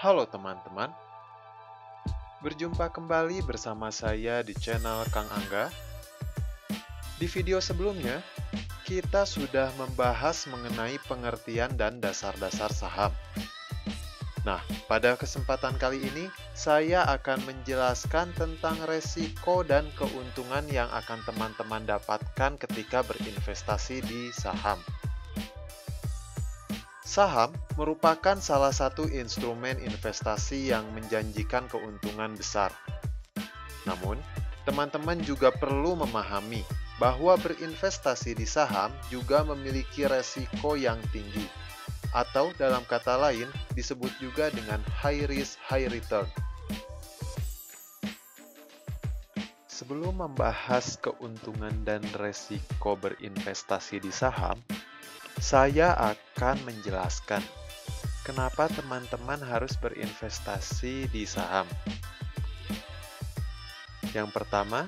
Halo teman-teman, berjumpa kembali bersama saya di channel Kang Angga. Di video sebelumnya, kita sudah membahas mengenai pengertian dan dasar-dasar saham. Nah, pada kesempatan kali ini, saya akan menjelaskan tentang resiko dan keuntungan yang akan teman-teman dapatkan ketika berinvestasi di saham. Saham merupakan salah satu instrumen investasi yang menjanjikan keuntungan besar. Namun, teman-teman juga perlu memahami bahwa berinvestasi di saham juga memiliki resiko yang tinggi, atau dalam kata lain disebut juga dengan high risk, high return. Sebelum membahas keuntungan dan resiko berinvestasi di saham, saya akan menjelaskan kenapa teman-teman harus berinvestasi di saham. Yang pertama,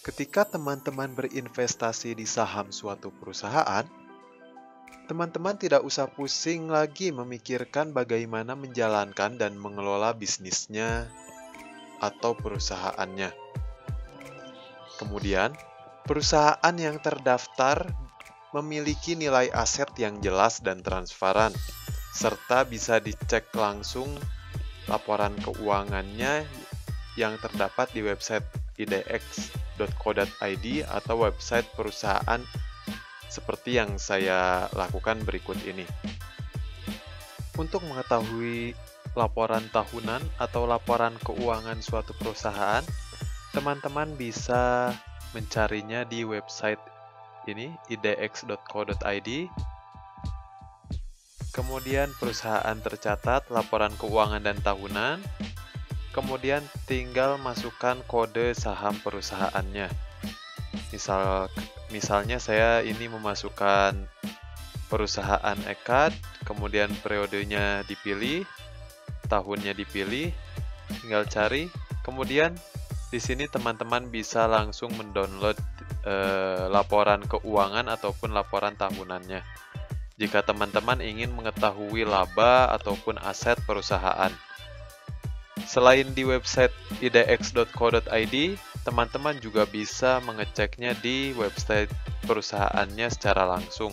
ketika teman-teman berinvestasi di saham suatu perusahaan, teman-teman tidak usah pusing lagi memikirkan bagaimana menjalankan dan mengelola bisnisnya atau perusahaannya. Kemudian, perusahaan yang terdaftar memiliki nilai aset yang jelas dan transparan, serta bisa dicek langsung laporan keuangannya yang terdapat di website idx.co.id atau website perusahaan seperti yang saya lakukan berikut ini. Untuk mengetahui laporan tahunan atau laporan keuangan suatu perusahaan, teman-teman bisa mencarinya di website ini, idx.co.id. Kemudian perusahaan tercatat, laporan keuangan dan tahunan. Kemudian tinggal masukkan kode saham perusahaannya. Misalnya saya ini memasukkan perusahaan EKAD, kemudian periodenya dipilih, tahunnya dipilih, tinggal cari. Kemudian di sini teman-teman bisa langsung mendownload laporan keuangan ataupun laporan tahunannya. Jika teman-teman ingin mengetahui laba ataupun aset perusahaan. Selain di website idx.co.id, teman-teman juga bisa mengeceknya di website perusahaannya secara langsung.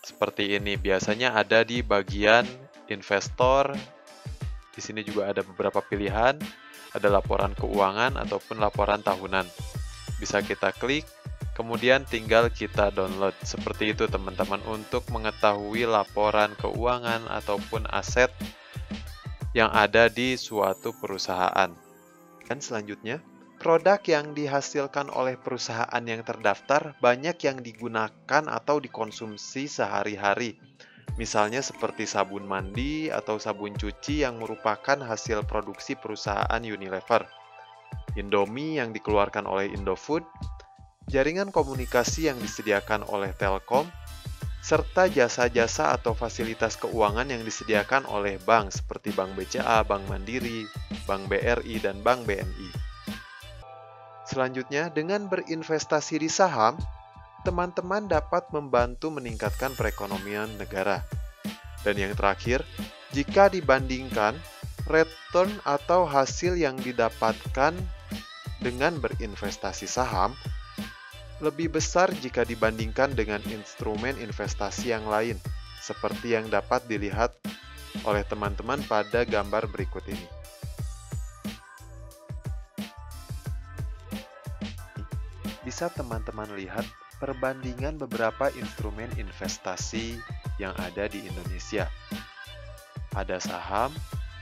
Seperti ini, biasanya ada di bagian investor. Di sini juga ada beberapa pilihan. Ada laporan keuangan ataupun laporan tahunan. Bisa kita klik, kemudian tinggal kita download. Seperti itu teman-teman untuk mengetahui laporan keuangan ataupun aset yang ada di suatu perusahaan. Dan selanjutnya, produk yang dihasilkan oleh perusahaan yang terdaftar banyak yang digunakan atau dikonsumsi sehari-hari. Misalnya seperti sabun mandi atau sabun cuci yang merupakan hasil produksi perusahaan Unilever, Indomie yang dikeluarkan oleh Indofood, jaringan komunikasi yang disediakan oleh Telkom, serta jasa-jasa atau fasilitas keuangan yang disediakan oleh bank seperti Bank BCA, Bank Mandiri, Bank BRI, dan Bank BNI. Selanjutnya, dengan berinvestasi di saham, teman-teman dapat membantu meningkatkan perekonomian negara. Dan yang terakhir, jika dibandingkan, return atau hasil yang didapatkan dengan berinvestasi saham lebih besar jika dibandingkan dengan instrumen investasi yang lain, seperti yang dapat dilihat oleh teman-teman pada gambar berikut ini. Bisa teman-teman lihat perbandingan beberapa instrumen investasi yang ada di Indonesia. Ada saham,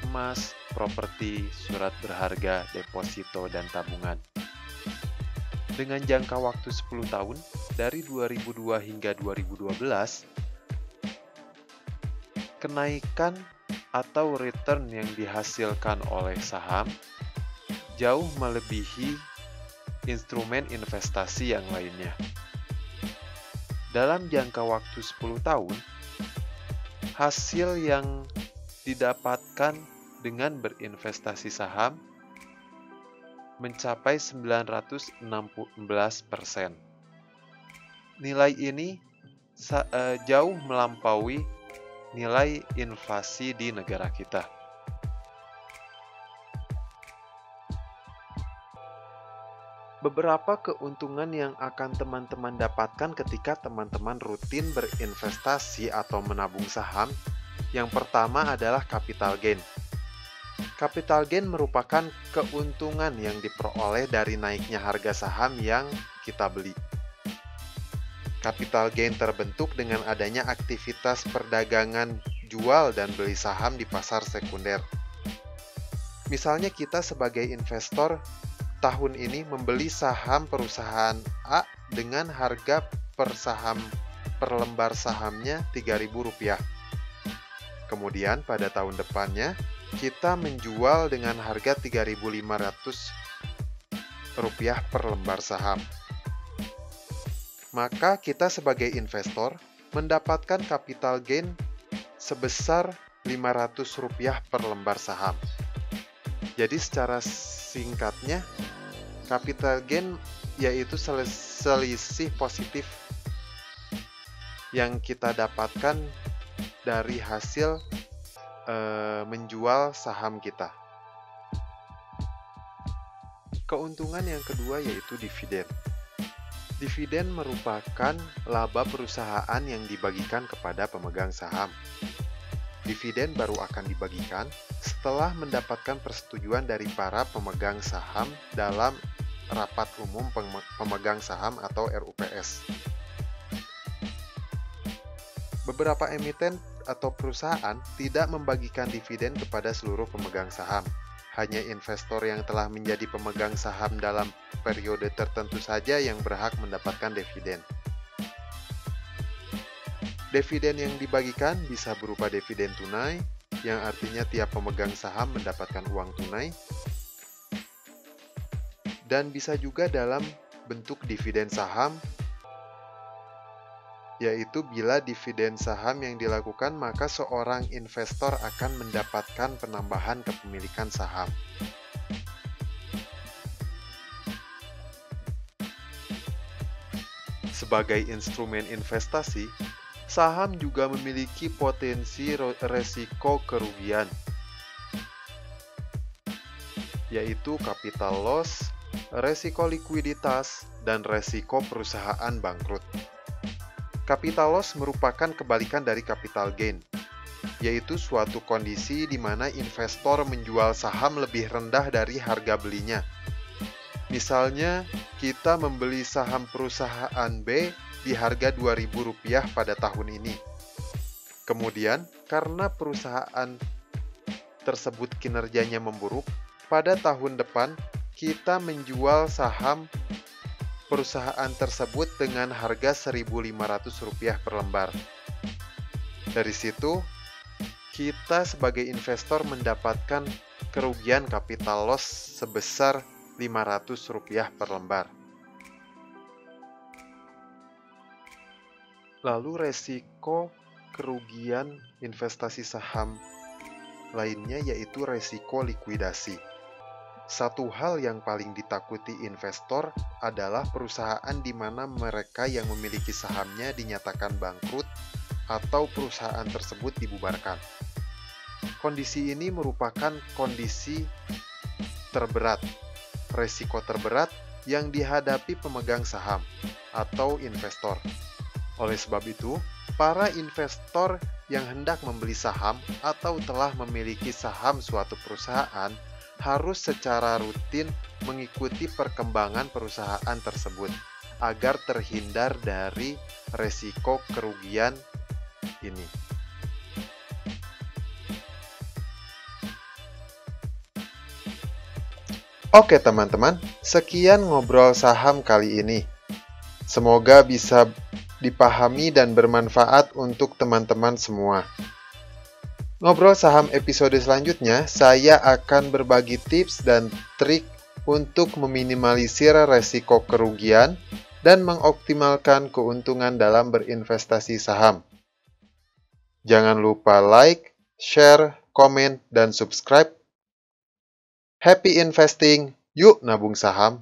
emas, properti, surat berharga, deposito, dan tabungan. Dengan jangka waktu 10 tahun, dari 2002 hingga 2012, kenaikan atau return yang dihasilkan oleh saham jauh melebihi instrumen investasi yang lainnya. Dalam jangka waktu 10 tahun, hasil yang didapatkan dengan berinvestasi saham mencapai 916%. Nilai ini jauh melampaui nilai inflasi di negara kita. Beberapa keuntungan yang akan teman-teman dapatkan ketika teman-teman rutin berinvestasi atau menabung saham. Yang pertama adalah capital gain. Capital gain merupakan keuntungan yang diperoleh dari naiknya harga saham yang kita beli. Capital gain terbentuk dengan adanya aktivitas perdagangan jual dan beli saham di pasar sekunder. Misalnya kita sebagai investor tahun ini membeli saham perusahaan A dengan harga per lembar sahamnya Rp3.000. Kemudian pada tahun depannya kita menjual dengan harga Rp3.500 per lembar saham. Maka kita sebagai investor mendapatkan capital gain sebesar Rp500 per lembar saham. Jadi secara singkatnya, capital gain yaitu selisih positif yang kita dapatkan dari hasil menjual saham kita. Keuntungan yang kedua yaitu dividen. Dividen merupakan laba perusahaan yang dibagikan kepada pemegang saham. Dividen baru akan dibagikan setelah mendapatkan persetujuan dari para pemegang saham dalam Rapat Umum Pemegang Saham atau RUPS. Beberapa emiten atau perusahaan tidak membagikan dividen kepada seluruh pemegang saham. Hanya investor yang telah menjadi pemegang saham dalam periode tertentu saja yang berhak mendapatkan dividen. Dividen yang dibagikan bisa berupa dividen tunai, yang artinya tiap pemegang saham mendapatkan uang tunai, dan bisa juga dalam bentuk dividen saham, yaitu bila dividen saham yang dilakukan maka seorang investor akan mendapatkan penambahan kepemilikan saham. Sebagai instrumen investasi, saham juga memiliki potensi resiko kerugian, yaitu capital loss, resiko likuiditas, dan resiko perusahaan bangkrut. Capital loss merupakan kebalikan dari capital gain, yaitu suatu kondisi di mana investor menjual saham lebih rendah dari harga belinya. Misalnya, kita membeli saham perusahaan B di harga Rp2.000 pada tahun ini. Kemudian, karena perusahaan tersebut kinerjanya memburuk, pada tahun depan kita menjual saham perusahaan tersebut dengan harga Rp1.500 per lembar. Dari situ, kita sebagai investor mendapatkan kerugian capital loss sebesar Rp500 per lembar. Lalu resiko kerugian investasi saham lainnya yaitu resiko likuidasi. Satu hal yang paling ditakuti investor adalah perusahaan di mana mereka yang memiliki sahamnya dinyatakan bangkrut atau perusahaan tersebut dibubarkan. Kondisi ini merupakan kondisi terberat, resiko terberat yang dihadapi pemegang saham atau investor. Oleh sebab itu, para investor yang hendak membeli saham atau telah memiliki saham suatu perusahaan harus secara rutin mengikuti perkembangan perusahaan tersebut agar terhindar dari resiko kerugian ini. Oke teman-teman, sekian ngobrol saham kali ini. Semoga bisa dipahami dan bermanfaat untuk teman-teman semua. Ngobrol saham episode selanjutnya, saya akan berbagi tips dan trik untuk meminimalisir resiko kerugian dan mengoptimalkan keuntungan dalam berinvestasi saham. Jangan lupa like, share, komen, dan subscribe. Happy investing, yuk nabung saham!